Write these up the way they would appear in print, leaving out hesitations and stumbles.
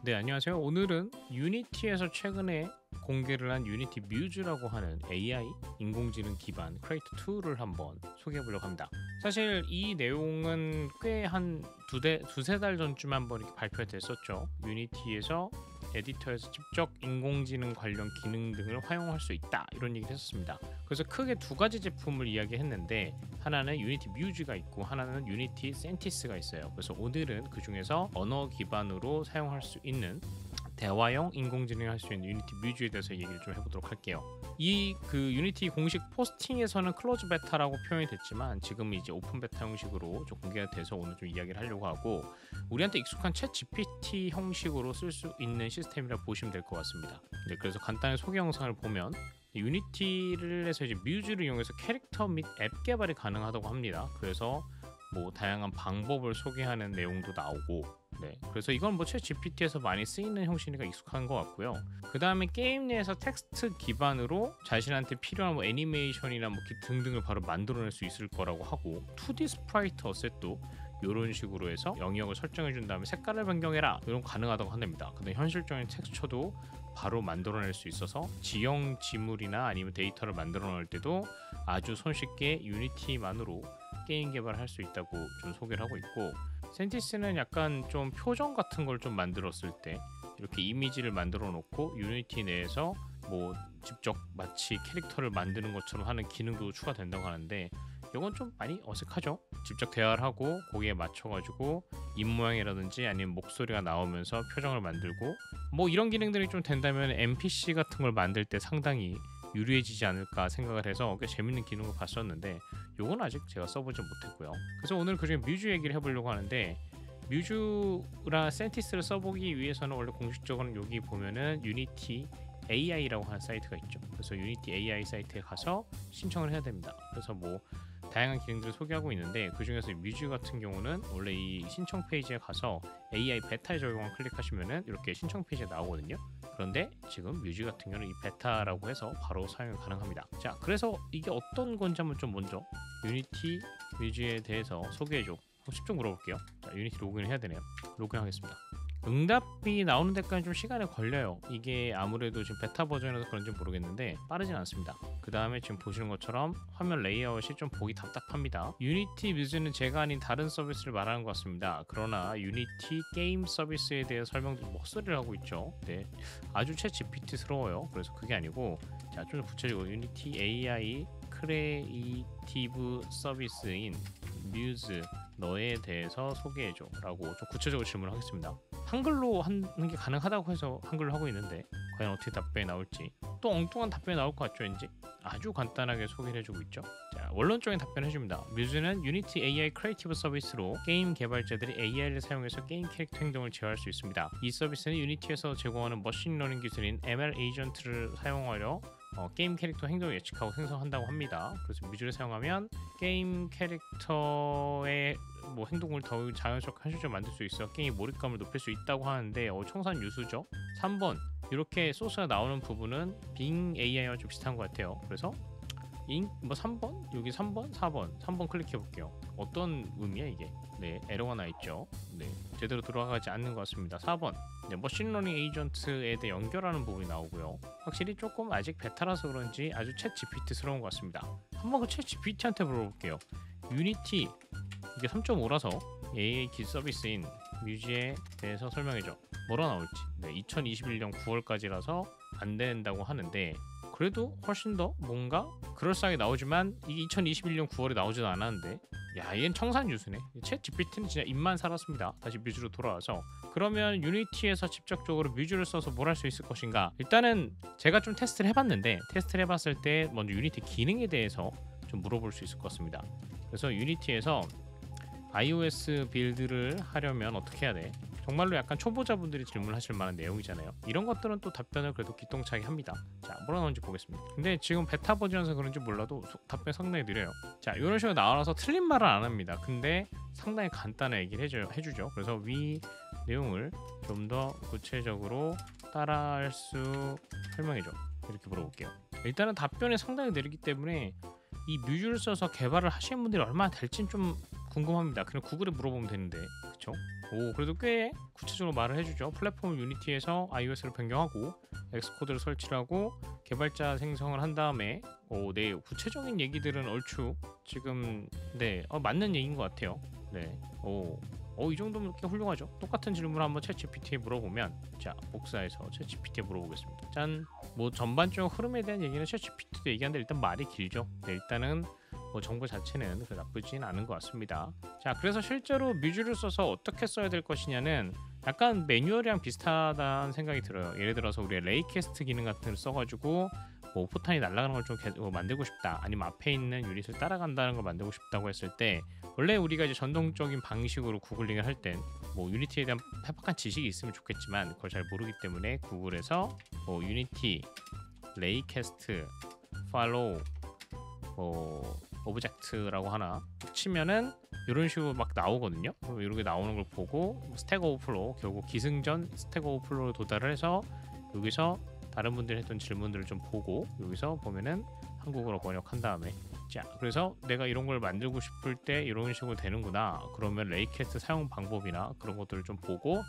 네, 안녕하세요. 오늘은 유니티에서 최근에 공개를 한 유니티 뮤즈라고 하는 AI 인공지능 기반 크레이트 2를 한번 소개해 보려고 합니다. 사실 이 내용은 꽤 한 두세 달 전쯤 한번 이렇게 발표가 됐었죠. 유니티에서 에디터에서 직접 인공지능 관련 기능 등을 활용할 수 있다, 이런 얘기를 했었습니다. 그래서 크게 두 가지 제품을 이야기했는데, 하나는 유니티 뮤즈가 있고 하나는 유니티 센티스가 있어요. 그래서 오늘은 그 중에서 언어 기반으로 사용할 수 있는 대화형 인공지능을 할 수 있는 유니티 뮤즈에 대해서 얘기를 좀 해보도록 할게요. 이 유니티 공식 포스팅에서는 클로즈 베타라고 표현이 됐지만 지금은 이제 오픈 베타 형식으로 좀 공개가 돼서 오늘 좀 이야기를 하려고 하고, 우리한테 익숙한 챗 GPT 형식으로 쓸 수 있는 시스템이라 보시면 될 것 같습니다. 네, 그래서 간단히 소개 영상을 보면 유니티를 해서 이제 뮤즈를 이용해서 캐릭터 및 앱 개발이 가능하다고 합니다. 그래서 뭐 다양한 방법을 소개하는 내용도 나오고, 네, 그래서 이건 뭐 챗 GPT에서 많이 쓰이는 형식이니까 익숙한 것 같고요. 그 다음에 게임 내에서 텍스트 기반으로 자신한테 필요한 뭐 애니메이션이나 뭐 등등을 바로 만들어낼 수 있을 거라고 하고, 2D 스프라이트 어셋도 이런 식으로 해서 영역을 설정해 준 다음에 색깔을 변경해라, 이런 거 가능하다고 한답니다. 근데 현실적인 텍스처도 바로 만들어낼 수 있어서 지형 지물이나 아니면 데이터를 만들어 놓을 때도 아주 손쉽게 유니티만으로 게임 개발을 할 수 있다고 좀 소개를 하고 있고, 센티스는 약간 좀 표정 같은 걸 좀 만들었을 때 이렇게 이미지를 만들어 놓고 유니티 내에서 뭐 직접 마치 캐릭터를 만드는 것처럼 하는 기능도 추가된다고 하는데, 이건 좀 많이 어색하죠. 직접 대화를 하고 거기에 맞춰가지고 입 모양이라든지 아니면 목소리가 나오면서 표정을 만들고 뭐 이런 기능들이 좀 된다면 NPC 같은 걸 만들 때 상당히 유리해지지 않을까 생각을 해서 꽤 재밌는 기능을 봤었는데, 요건 아직 제가 써보지 못했고요. 그래서 오늘 그중에 뮤즈 얘기를 해보려고 하는데, 뮤즈랑 센티스를 써보기 위해서는 원래 공식적으로는 여기 보면은 유니티 AI라고 하는 사이트가 있죠. 그래서 유니티 AI 사이트에 가서 신청을 해야 됩니다. 그래서 뭐 다양한 기능들을 소개하고 있는데, 그 중에서 뮤즈 같은 경우는 원래 이 신청 페이지에 가서 AI 베타에 적용을 클릭하시면은 이렇게 신청 페이지가 나오거든요. 그런데 지금 뮤즈 같은 경우는 이 베타라고 해서 바로 사용이 가능합니다. 자, 그래서 이게 어떤 건지 한번 좀 먼저 유니티 뮤즈에 대해서 소개해줘. 10좀 물어볼게요. 자, 유니티 로그인 해야 되네요. 로그인 하겠습니다. 응답이 나오는 데까지 좀 시간이 걸려요. 이게 아무래도 지금 베타 버전이라서 그런지 모르겠는데 빠르진 않습니다. 그 다음에 지금 보시는 것처럼 화면 레이아웃이 좀 보기 답답합니다. 유니티 뮤즈는 제가 아닌 다른 서비스를 말하는 것 같습니다. 그러나 유니티 게임 서비스에 대해 설명도 목소리를 하고 있죠. 네, 아주 챗 GPT스러워요. 그래서 그게 아니고, 자, 좀 구체적으로 유니티 AI 크리에이티브 서비스인 뮤즈 너에 대해서 소개해줘 라고 좀 구체적으로 질문을 하겠습니다. 한글로 하는 게 가능하다고 해서 한글로 하고 있는데 과연 어떻게 답변이 나올지, 또 엉뚱한 답변이 나올 것 같죠 왠지. 아주 간단하게 소개를 해주고 있죠. 자, 원론적인 답변을 해줍니다. 뮤즈는 유니티 AI 크리에이티브 서비스로 게임 개발자들이 AI를 사용해서 게임 캐릭터 행동을 제어할 수 있습니다. 이 서비스는 유니티에서 제공하는 머신러닝 기술인 ML 에이전트를 사용하여 게임 캐릭터 행동을 예측하고 생성한다고 합니다. 그래서 뮤즈를 사용하면 게임 캐릭터의 뭐 행동을 더 자연스럽게 현실적으로 만들 수 있어 게임 몰입감을 높일 수 있다고 하는데, 청산 유수죠. 3번 이렇게 소스가 나오는 부분은 빙 AI와 좀 비슷한 것 같아요. 그래서 뭐 3번, 여기 3번, 3번 클릭해 볼게요. 어떤 의미야 이게? 네, 에러가 나 있죠. 네, 제대로 돌아가지 않는 것 같습니다. 4번, 네, 머신러닝 에이전트에 대해 연결하는 부분이 나오고요. 확실히 조금 아직 베타라서 그런지 아주 챗 GPT스러운 것 같습니다. 한번 그 챗 GPT한테 물어볼게요. 유니티 이게 3.5라서 AI 기술 서비스인 뮤즈에 대해서 설명해줘. 뭐라 나올지. 네, 2021년 9월까지라서 안 된다고 하는데, 그래도 훨씬 더 뭔가 그럴싸하게 나오지만 이게 2021년 9월에 나오지도 않았는데, 야, 얘는 청산유수네. 챗 GPT는 진짜 입만 살았습니다. 다시 뮤즈로 돌아와서, 그러면 유니티에서 직접적으로 뮤즈를 써서 뭘 할 수 있을 것인가. 일단은 제가 좀 테스트를 해봤는데, 테스트를 해봤을 때 먼저 유니티 기능에 대해서 좀 물어볼 수 있을 것 같습니다. 그래서 유니티에서 iOS 빌드를 하려면 어떻게 해야 돼? 정말로 약간 초보자분들이 질문하실 만한 내용이잖아요. 이런 것들은 또 답변을 그래도 기똥차게 합니다. 자, 뭐라 나오는지 보겠습니다. 근데 지금 베타 버전이라서 그런지 몰라도 답변 상당히 느려요. 자, 이런 식으로 나와서 틀린 말은 안 합니다. 근데 상당히 간단한 얘기를 해주죠. 그래서 위 내용을 좀 더 구체적으로 따라할 수 설명해줘. 이렇게 물어볼게요. 일단은 답변이 상당히 느리기 때문에 이 뮤즈를 써서 개발을 하시는 분들이 얼마나 될지는 좀 궁금합니다. 그냥 구글에 물어보면 되는데, 그쵸? 오, 그래도 꽤 구체적으로 말을 해주죠. 플랫폼 유니티에서 iOS를 변경하고 엑스코드를 설치를 하고 개발자 생성을 한 다음에 네, 구체적인 얘기들은 얼추 지금 네, 맞는 얘기인 것 같아요. 네, 이 정도면 꽤 훌륭하죠. 똑같은 질문을 한번 챗GPT에 물어보면, 자, 복사해서 챗GPT에 물어보겠습니다. 짠. 뭐 전반적 흐름에 대한 얘기는 챗GPT도 얘기하는데 일단 말이 길죠. 네, 일단은 정보 자체는 나쁘진 않은 것 같습니다. 자, 그래서 실제로 뮤즈를 써서 어떻게 써야 될 것이냐는 약간 매뉴얼이랑 비슷하다는 생각이 들어요. 예를 들어서 우리가 레이캐스트 기능 같은 걸 써가지고 뭐 포탄이 날아가는 걸 좀 만들고 싶다, 아니면 앞에 있는 유닛을 따라간다는 걸 만들고 싶다고 했을 때, 원래 우리가 이제 전통적인 방식으로 구글링을 할 땐 뭐 유니티에 대한 해박한 지식이 있으면 좋겠지만 그걸 잘 모르기 때문에 구글에서 유니티 레이캐스트 팔로우 오브젝트라고 하나 치면은 이런 식으로 막 나오거든요. 그럼 이렇게 나오는 걸 보고 스택 오버플로우, 결국 기승전 스택 오버플로우를 도달을 해서 여기서 다른 분들이 했던 질문들을 좀 보고 여기서 보면은 한국어로 번역한 다음에, 자, 그래서 내가 이런 걸 만들고 싶을 때 이런 식으로 되는구나, 그러면 레이캐스트 사용 방법이나 그런 것들을 좀 보고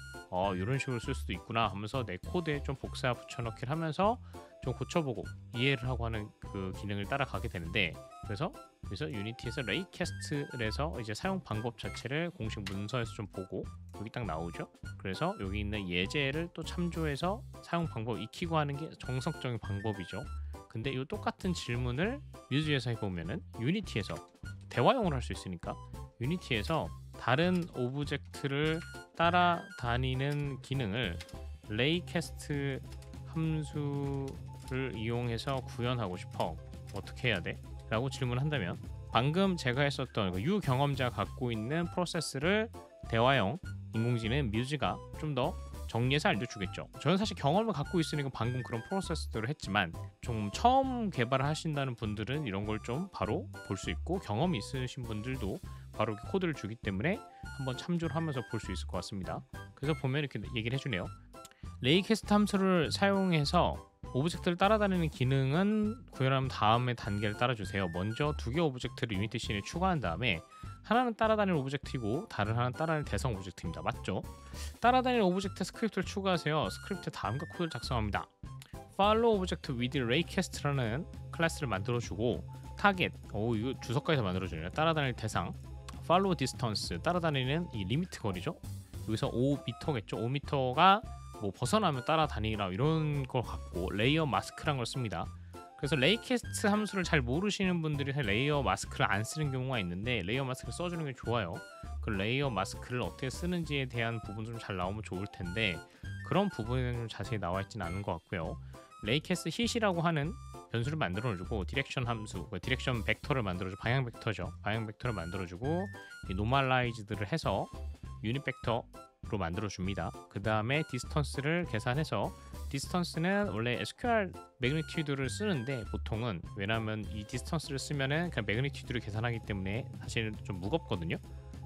이런 식으로 쓸 수도 있구나 하면서 내 코드에 좀 복사 붙여넣기를 하면서 좀 고쳐보고 이해를 하고 하는 그 기능을 따라가게 되는데, 그래서 유니티에서 레이캐스트를 해서 이제 사용 방법 자체를 공식 문서에서 좀 보고 여기 딱 나오죠. 그래서 여기 있는 예제를 또 참조해서 사용 방법 익히고 하는 게 정석적인 방법이죠. 근데 이 똑같은 질문을 뮤즈에서 해보면은 유니티에서 대화용으로 할 수 있으니까 유니티에서 다른 오브젝트를 따라다니는 기능을 레이캐스트 함수를 이용해서 구현하고 싶어. 어떻게 해야 돼? 라고 질문한다면, 방금 제가 했었던 그 유경험자가 갖고 있는 프로세스를 대화형 인공지능 뮤즈가 좀 더 정리해서 알려주겠죠. 저는 사실 경험을 갖고 있으니까 방금 그런 프로세스들을 했지만, 좀 처음 개발을 하신다는 분들은 이런 걸 좀 바로 볼 수 있고, 경험이 있으신 분들도 바로 이렇게 코드를 주기 때문에 한번 참조를 하면서 볼 수 있을 것 같습니다. 그래서 보면 이렇게 얘기를 해주네요. 레이캐스트 함수를 사용해서 오브젝트를 따라다니는 기능은 구현한 다음에 단계를 따라주세요. 먼저 두 개 오브젝트를 유니티 씬에 추가한 다음에, 하나는 따라다니는 오브젝트이고 다른 하나는 따라다니는 대상 오브젝트입니다. 맞죠? 따라다니는 오브젝트 스크립트를 추가하세요. 스크립트 다음과 코드를 작성합니다. follow 오브젝트 with raycast라는 클래스를 만들어주고, 타겟, 이거 주석까지 만들어주네요. 따라다닐 대상, follow distance, 따라다니는 이 리미트 거리죠. 여기서 5m겠죠. 5m가 뭐 벗어나면 따라다니라 이런 걸 갖고 레이어 마스크란 걸 씁니다. 그래서 레이캐스트 함수를 잘 모르시는 분들이 레이어 마스크를 안 쓰는 경우가 있는데, 레이어 마스크를 써주는 게 좋아요. 그 레이어 마스크를 어떻게 쓰는지에 대한 부분 좀 잘 나오면 좋을 텐데, 그런 부분은 좀 자세히 나와 있지는 않은 것 같고요. 레이캐스트 hit이라고 하는 변수를 만들어주고, 디렉션 함수, 디렉션 벡터를 만들어주고, 방향 벡터죠. 방향 벡터를 만들어주고, 이 노멀라이즈드를 해서 유닛 벡터로 만들어줍니다. 그 다음에 디스턴스를 계산해서, 디스턴스는 원래 SQL 매그니튜드를 쓰는데 보통은, 왜냐면 이 디스턴스를 쓰면은 그냥 매그니튜드를 계산하기 때문에 사실은 좀 무겁거든요.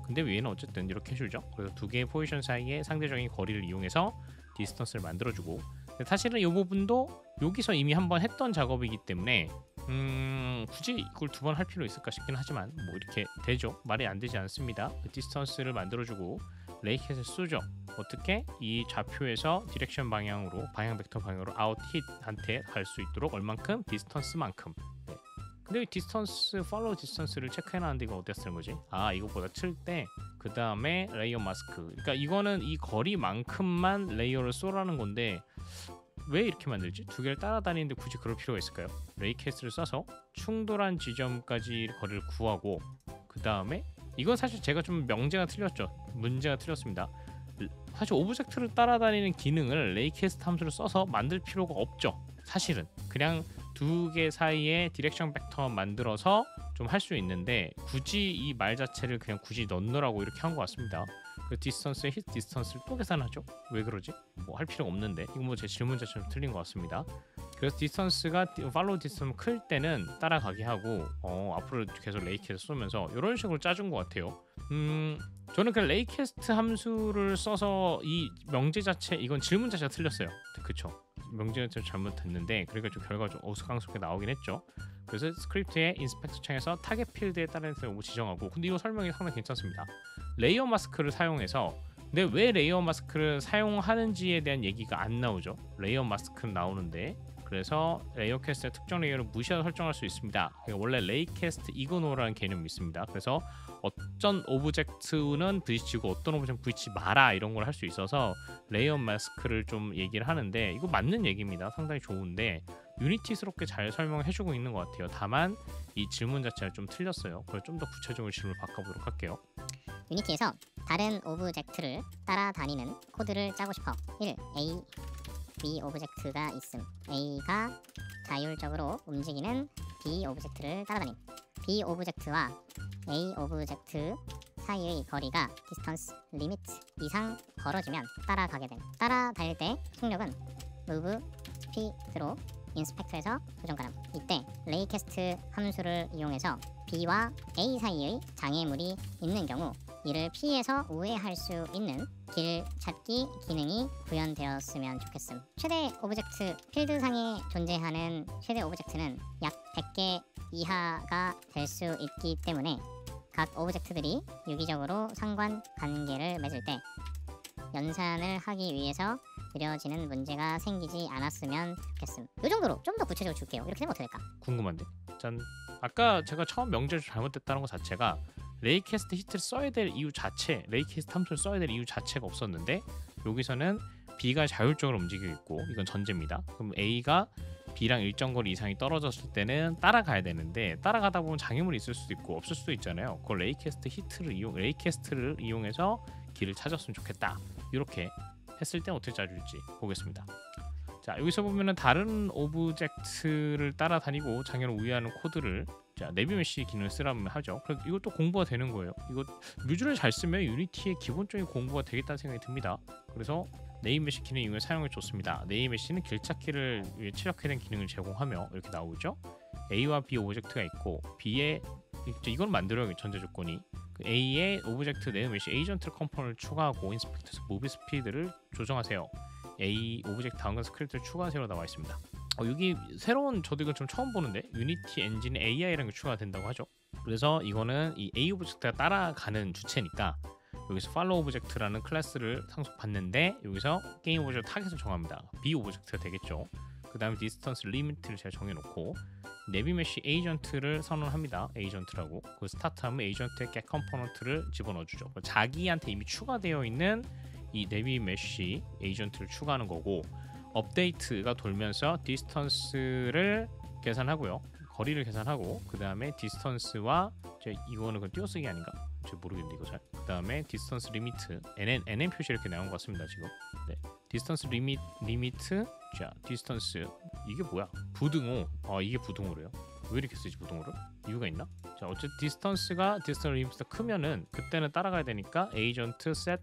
근데 얘는 어쨌든 이렇게 해주죠. 그래서 두 개의 포지션 사이의 상대적인 거리를 이용해서 디스턴스를 만들어주고, 사실은 이 부분도 여기서 이미 한번 했던 작업이기 때문에 굳이 이걸 두 번 할 필요 있을까 싶긴 하지만 뭐 이렇게 되죠. 말이 안 되지 않습니다. 그 디스턴스를 만들어주고 레이캐스트를 쏘죠. 어떻게? 이 좌표에서 디렉션 방향으로, 방향 벡터 방향으로 아웃 hit한테 갈 수 있도록 얼만큼? 디스턴스만큼. 네. 근데 이 디스턴스, 팔로우 디스턴스를 체크해놨는데 이거 어디다 쓰는 거지? 이거보다 틀 때 그 다음에 레이어 마스크. 그러니까 이거는 이 거리만큼만 레이어를 쏘라는 건데, 왜 이렇게 만들지? 두 개를 따라다니는데 굳이 그럴 필요가 있을까요? 레이캐스트를 써서 충돌한 지점까지 거리를 구하고, 그 다음에 이건 사실 제가 좀 명제가 틀렸죠. 문제가 틀렸습니다. 사실 오브젝트를 따라다니는 기능을 레이캐스트 함수를 써서 만들 필요가 없죠. 사실은 그냥 두 개 사이에 디렉션 벡터만 만들어서 좀 할 수 있는데, 굳이 이 말 자체를 그냥 굳이 넣느라고 이렇게 한 것 같습니다. 그 디스턴스의 히트 디스턴스를 또 계산하죠. 왜 그러지? 뭐 할 필요가 없는데. 이건 뭐 제 질문 자체는 틀린 것 같습니다. 그래서 디스턴스가 팔로우 디스턴스 클 때는 따라가게 하고, 앞으로 계속 레이캐스트 쏘면서 이런 식으로 짜준 것 같아요. 저는 그냥 레이캐스트 함수를 써서 이 명제 자체, 이건 질문 자체가 틀렸어요. 그쵸? 명제가 좀 잘못됐는데, 그러니까 좀 결과가 좀 어수강스럽게 나오긴 했죠. 그래서 스크립트의 인스펙터 창에서 타겟 필드에 따른 요거 지정하고, 근데 이거 설명이 상당히 괜찮습니다. 레이어 마스크를 사용해서, 근데 왜 레이어 마스크를 사용하는지에 대한 얘기가 안 나오죠. 레이어 마스크는 나오는데, 그래서 레이어 캐스트의 특정 레이어를 무시하고 설정할 수 있습니다. 원래 레이 캐스트 이그노라는 개념이 있습니다. 그래서 어떤 오브젝트는 부딪히고 어떤 오브젝트는 부딪히지 마라, 이런 걸 할 수 있어서 레이어 마스크를 좀 얘기를 하는데, 이거 맞는 얘기입니다. 상당히 좋은데 유니티스럽게 잘 설명해주고 있는 것 같아요. 다만 이 질문 자체가 좀 틀렸어요. 그래서 좀 더 구체적으로 질문을 바꿔보도록 할게요. 유니티에서 다른 오브젝트를 따라다니는 코드를 짜고 싶어. 1. A, B 오브젝트가 있음. A가 자율적으로 움직이는 B 오브젝트를 따라다님. B 오브젝트와 A 오브젝트 사이의 거리가 디스턴스 리미트 이상 벌어지면 따라가게 됨. 따라다닐 때 속력은 move speed로 인스펙터에서 조정 가능. 이때 레이캐스트 함수를 이용해서 B와 A 사이의 장애물이 있는 경우 이를 피해서 우회할 수 있는 길 찾기 기능이 구현되었으면 좋겠음. 최대 오브젝트 필드상에 존재하는 최대 오브젝트는 약 100개 이하가 될 수 있기 때문에 각 오브젝트들이 유기적으로 상관관계를 맺을 때 연산을 하기 위해서 느려지는 문제가 생기지 않았으면 좋겠음. 이 정도로 좀 더 구체적으로 줄게요. 이렇게 되면 어떻게 될까? 궁금한데? 짠. 아까 제가 처음 명제를 잘못됐다는 것 자체가 레이캐스트 히트를 써야 될 이유 자체, 레이캐스트 함수를 써야 될 이유 자체가 없었는데, 여기서는 B가 자율적으로 움직이고 있고, 이건 전제입니다. 그럼 A가 B랑 일정 거리 이상이 떨어졌을 때는 따라가야 되는데, 따라가다 보면 장애물이 있을 수도 있고 없을 수도 있잖아요. 그걸 레이캐스트를 이용해서 길을 찾았으면 좋겠다. 이렇게 했을 때 어떻게 짜줄지 보겠습니다. 자, 여기서 보면은 다른 오브젝트를 따라다니고 장애를 우회하는 코드를, 자, 내비메시 기능을 쓰라면 하죠. 그래서 이것도 공부가 되는 거예요. 이거 뮤즈를 잘 쓰면 유니티의 기본적인 공부가 되겠다는 생각이 듭니다. 그래서 네임메시 기능 이용해 사용해 좋습니다. 네임메시는 길찾기를 위해 최적화된 기능을 제공하며, 이렇게 나오죠. A와 B 오브젝트가 있고, B의 이건 만들어야 전제 조건이 그 A의 오브젝트 네임메시 에이전트 컴포넌트를 추가하고 인스펙터에서 무비 스피드를 조정하세요. A 오브젝트 다음과 스크립트를 추가하세요로 나와 있습니다. 여기 새로운, 저도 이건 좀 처음 보는데, 유니티 엔진에 AI라는 게 추가된다고 하죠. 그래서 이거는 이 A 오브젝트가 따라가는 주체니까 여기서 follow 오브젝트라는 클래스를 상속받는데, 여기서 게임 오브젝트 타겟을 정합니다. B 오브젝트가 되겠죠. 그 다음에 디스턴스 리미트를 제가 정해놓고 내비메시 에이전트를 선언합니다. 에이전트라고. 그 스타트하면 에이전트의 get 컴포넌트를 집어넣어주죠. 자기한테 이미 추가되어 있는 이 내비메시 에이전트를 추가하는 거고, 업데이트가 돌면서 디스턴스를 계산하고요. 거리를 계산하고, 그 다음에 디스턴스와 이거는 그 띄어쓰기 아닌가? 잘 모르겠는데 이거 잘. 그 다음에 디스턴스 리미트 NN 표시 이렇게 나온 것 같습니다 지금. 네, 디스턴스 리미트. 자, 디스턴스 이게 뭐야? 부등호. 이게 부등호래요. 왜 이렇게 쓰지 부등호를? 이유가 있나? 자, 어쨌든 디스턴스 리미트가 크면은 그때는 따라가야 되니까 에이전트 set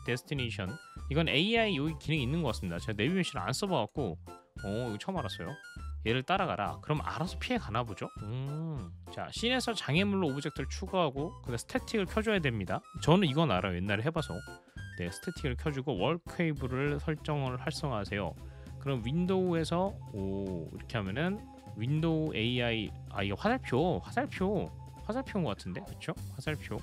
destination. 이건 AI 여기 기능이 있는 것 같습니다. 제가 내비메시를 안 써봐갖고 이거 처음 알았어요. 얘를 따라가라. 그럼 알아서 피해 가나 보죠. 자, 씬에서 장애물로 오브젝트를 추가하고 그다음 스태틱을 켜줘야 됩니다. 저는 이건 알아요. 옛날에 해봐서. 네, 스태틱을 켜주고 월케이블을 설정을 활성화하세요. 그럼 윈도우에서 이렇게 하면은 윈도우 AI, 이거 화살표인 것 같은데, 그렇죠? 화살표.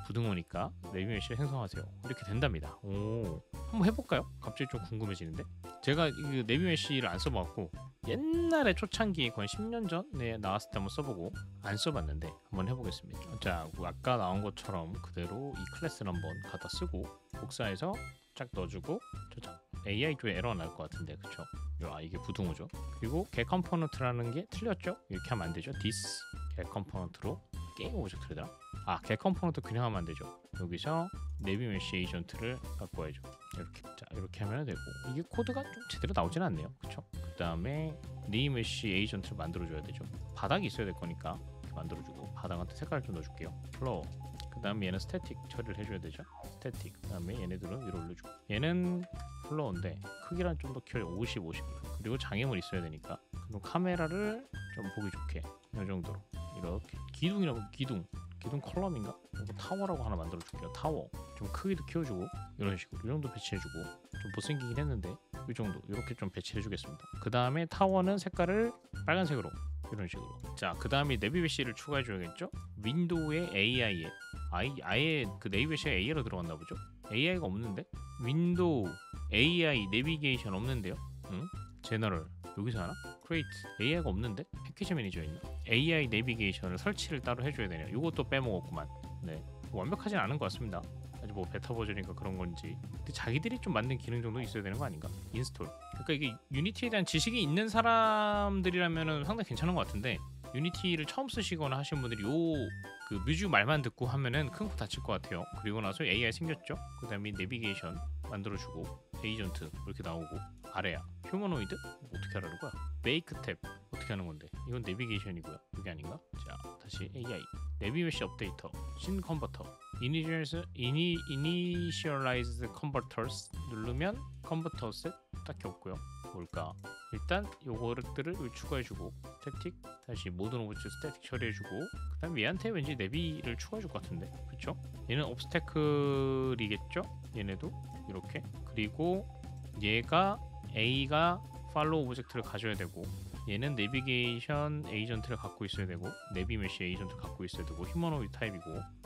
부등호니까 내비메시를 생성하세요. 이렇게 된답니다. 한번 해볼까요? 갑자기 좀 궁금해지는데. 제가 이 내비메시를 안 써봤고, 옛날에 초창기에 거의 10년 전에 나왔을 때 한번 써보고 안 써봤는데 한번 해보겠습니다. 자, 아까 나온 것처럼 그대로 이 클래스를 한번 갖다 쓰고 복사해서 쫙 넣어주고 저장. AI 쪽에 에러가 날 것 같은데, 그쵸? 이게 부등호죠. 그리고 get 컴포넌트라는 게 틀렸죠? 이렇게 하면 안 되죠. this get 컴포넌트로 게임 오브젝트를 get 컴포넌트 그냥 하면 안 되죠. 여기서 내비메시 에이전트를 바꿔야죠. 이렇게. 자, 이렇게 하면 되고, 이게 코드가 좀 제대로 나오진 않네요. 그쵸? 그 다음에 내비메시 에이전트를 만들어줘야 되죠. 바닥이 있어야 될 거니까 이렇게 만들어주고, 바닥한테 색깔을 좀 넣어줄게요. 플로어. 그 다음에 얘는 스태틱 처리를 해줘야 되죠. 스태틱. 그 다음에 얘네들은 위로 올려주고, 얘는 플로어인데 크기랑 좀 더 키워요. 50. 그리고 장애물 있어야 되니까, 그리고 카메라를 좀 보기 좋게 이 정도로 이렇게. 기둥 컬럼인가? 이거 타워라고 하나 만들어줄게요. 타워. 좀 크기도 키워주고, 이런 식으로 이 정도 배치해주고, 좀 못생기긴 했는데 이 정도 이렇게 좀 배치해주겠습니다. 그 다음에 타워는 색깔을 빨간색으로 이런 식으로. 자, 그 다음에 내비메시를 추가해 줘야겠죠? 윈도우의 AI에 아예 그 내비메시가 AI로 들어갔나 보죠? AI가 없는데? 윈도우 AI 내비게이션 없는데요? 응? 제너럴 여기서 하나? 크리에이트 AI가 없는데? 패키지 매니저에 있나? AI 내비게이션을 설치를 따로 해줘야 되네요. 이것도 빼먹었구만. 네, 완벽하진 않은 것 같습니다. 아직 뭐 베타 버전이니까 그런 건지. 근데 자기들이 좀 만든 기능 정도 있어야 되는 거 아닌가? 인스톨. 그러니까 이게 유니티에 대한 지식이 있는 사람들이라면은 상당히 괜찮은 것 같은데, 유니티를 처음 쓰시거나 하신 분들이 그 뮤즈 말만 듣고 하면은 큰 코 다칠 것 같아요. 그리고 나서 AI 생겼죠. 그 다음에 내비게이션 만들어주고 에이전트 이렇게 나오고, 아래야 휴머노이드 어떻게 하라는 거야? 메이크 탭 어떻게 하는 건데? 이건 내비게이션이고요. 이게 아닌가? 자, 다시 AI 내비메시 업데이터 신 컨버터 이니셜라이즈 컨버터스 누르면 컨버터스 딱히 없고요. 뭘까? 일단 요거들을 추가해주고, 스태틱 다시 모든 오브젝트 스태틱 처리해주고, 그 다음 얘한테 왠지 내비를 추가해줄 것 같은데, 그쵸? 얘는 옵스테클이겠죠? 얘네도 이렇게. 그리고 얘가 A가 팔로우 오브젝트를 가져야 되고, 얘는 내비게이션 에이전트를 갖고 있어야 되고, 내비메시 에이전트를 갖고 있어야 되고, 휴머노이드 타입이고,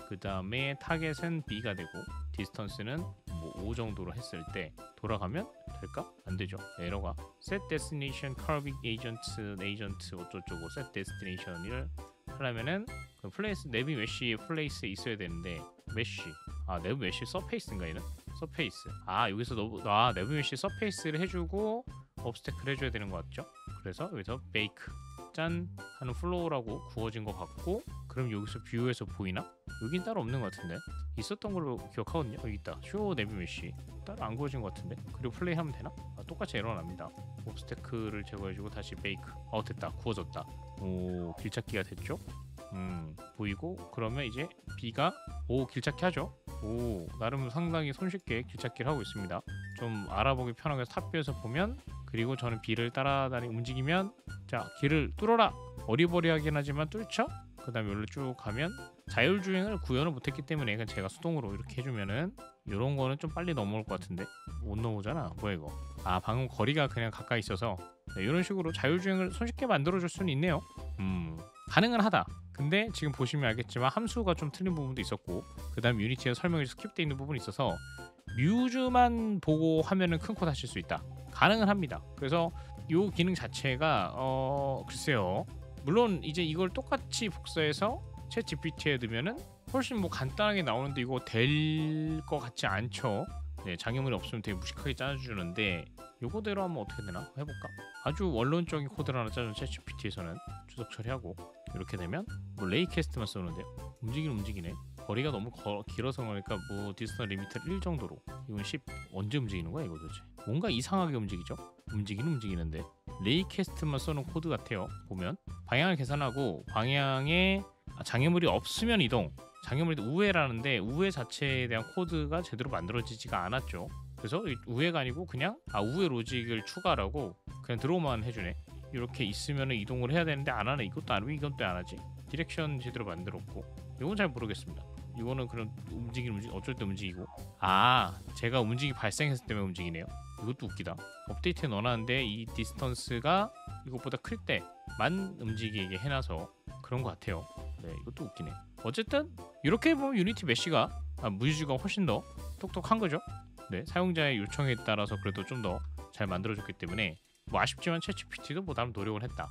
그 다음에 타겟은 B가 되고, 디스턴스는 뭐 5 정도로 했을 때 돌아가면 될까? 안 되죠. 에러가 set destination curving agent 어쩌고저쩌고 set destination을 하려면은 그 플레이스 내비 메시 플레이스에 있어야 되는데, 메시 내비 메시 서페이스인가 얘는? 서페이스. 여기서 내비 메시 서페이스를 해주고 업스테클 해줘야 되는 것 같죠? 그래서 여기서 베이크 짠 하는 플로우라고 구워진 것 같고, 그럼 여기서 뷰에서 보이나? 여긴 따로 없는 것 같은데, 있었던 걸로 기억하거든요. 여기 있다. 쇼 내비메시 따로 안 구워진 것 같은데, 그리고 플레이하면 되나? 똑같이 에러 납니다. 옵스테클을 제거해주고 다시 베이크. 됐다. 구워졌다. 오, 길찾기가 됐죠? 보이고, 그러면 이제 B가 길찾기 하죠. 나름 상당히 손쉽게 길찾기를 하고 있습니다. 좀 알아보기 편하게 탑뷰에서 보면, 그리고 저는 B를 따라다니 움직이면, 자, 길을 뚫어라. 어리버리하긴 하지만 뚫죠? 그 다음에 여기로 쭉 가면, 자율주행을 구현을 못했기 때문에 그냥 제가 수동으로 이렇게 해주면은, 요런 거는 좀 빨리 넘어올 것 같은데 못 넘어오잖아. 뭐야 이거? 방금 거리가 그냥 가까이 있어서, 네, 이런 식으로 자율주행을 손쉽게 만들어줄 수는 있네요. 가능은 하다. 근데 지금 보시면 알겠지만 함수가 좀 틀린 부분도 있었고, 그 다음 유니티에 설명이 스킵되어 있는 부분이 있어서 뮤즈만 보고 하면은 큰 코 다칠 수 있다. 가능은 합니다. 그래서 요 기능 자체가 글쎄요, 물론 이제 이걸 똑같이 복사해서 챗 GPT에 넣으면은 훨씬 뭐 간단하게 나오는데, 이거 될 것 같지 않죠? 네, 장애물이 없으면 되게 무식하게 짜주는데, 요거대로 하면 어떻게 되나 해볼까? 아주 원론적인 코드를 하나 짜준 챗 GPT에서는 주석 처리하고, 이렇게 되면 뭐 레이캐스트만 쓰는데요. 움직이네. 거리가 너무 길어서 그러니까 뭐 디스턴스 리미터를 1 정도로. 이건 10 언제 움직이는 거야 이거 도대체? 뭔가 이상하게 움직이죠? 움직이는데 레이캐스트만 써놓은 코드 같아요. 보면 방향을 계산하고, 방향에 장애물이 없으면 이동, 장애물이 우회라는데 우회 자체에 대한 코드가 제대로 만들어지지가 않았죠. 그래서 우회가 아니고 그냥 우회 로직을 추가라고 그냥 들어오만 해주네. 이렇게 있으면 이동을 해야 되는데 안 하네. 이것도 안 하고 이것도 안 하지. 디렉션 제대로 만들었고, 이건 잘 모르겠습니다. 이거는 그런 어쩔 때 움직이고, 제가 움직이 발생했을 때만 움직이네요. 이것도 웃기다. 업데이트에 넣어놨는데 이 디스턴스가 이것보다 클 때만 움직이게 해놔서 그런 것 같아요. 네, 이것도 웃기네. 어쨌든 이렇게 보면 유니티 메시가 뮤즈가 훨씬 더 똑똑한 거죠. 네, 사용자의 요청에 따라서 그래도 좀 더 잘 만들어졌기 때문에 뭐 아쉽지만 챗GPT도 뭐 나름 노력을 했다.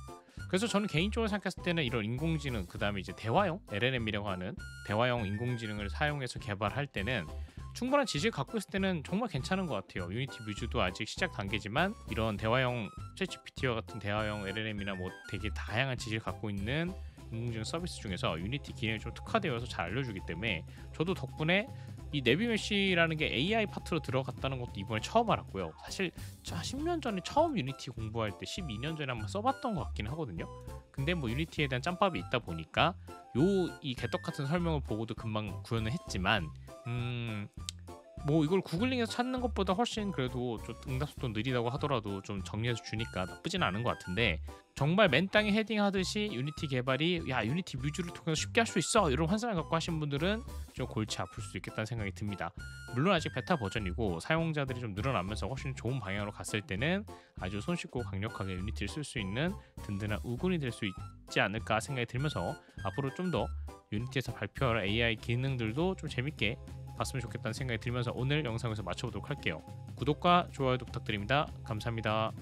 그래서 저는 개인적으로 생각했을 때는 이런 인공지능, 그 다음에 이제 대화형 LLM이라고 하는 대화형 인공지능을 사용해서 개발할 때는 충분한 지식을 갖고 있을 때는 정말 괜찮은 것 같아요. 유니티 뮤즈도 아직 시작 단계지만 이런 대화형 챗GPT와 같은 대화형 LLM이나 뭐 되게 다양한 지식을 갖고 있는 인공지능 서비스 중에서 유니티 기능이 좀 특화되어서 잘 알려주기 때문에, 저도 덕분에 이 내비메시라는 게 AI 파트로 들어갔다는 것도 이번에 처음 알았고요. 사실 10년 전에 처음 유니티 공부할 때 12년 전에 한번 써봤던 것 같긴 하거든요. 근데 뭐 유니티에 대한 짬밥이 있다 보니까 이 개떡 같은 설명을 보고도 금방 구현을 했지만, 뭐 이걸 구글링해서 찾는 것보다 훨씬 그래도 좀 응답 속도 느리다고 하더라도 좀 정리해서 주니까 나쁘진 않은 것 같은데, 정말 맨 땅에 헤딩하듯이 유니티 개발이 야 유니티 뮤즈를 통해서 쉽게 할 수 있어 이런 환상을 갖고 하신 분들은 좀 골치 아플 수 있겠다는 생각이 듭니다. 물론 아직 베타 버전이고 사용자들이 좀 늘어나면서 훨씬 좋은 방향으로 갔을 때는 아주 손쉽고 강력하게 유니티를 쓸 수 있는 든든한 우군이 될 수 있지 않을까 생각이 들면서 앞으로 좀 더 유니티에서 발표할 AI 기능들도 좀 재밌게 봤으면 좋겠다는 생각이 들면서 오늘 영상에서 마쳐보도록 할게요. 구독과 좋아요도 부탁드립니다. 감사합니다.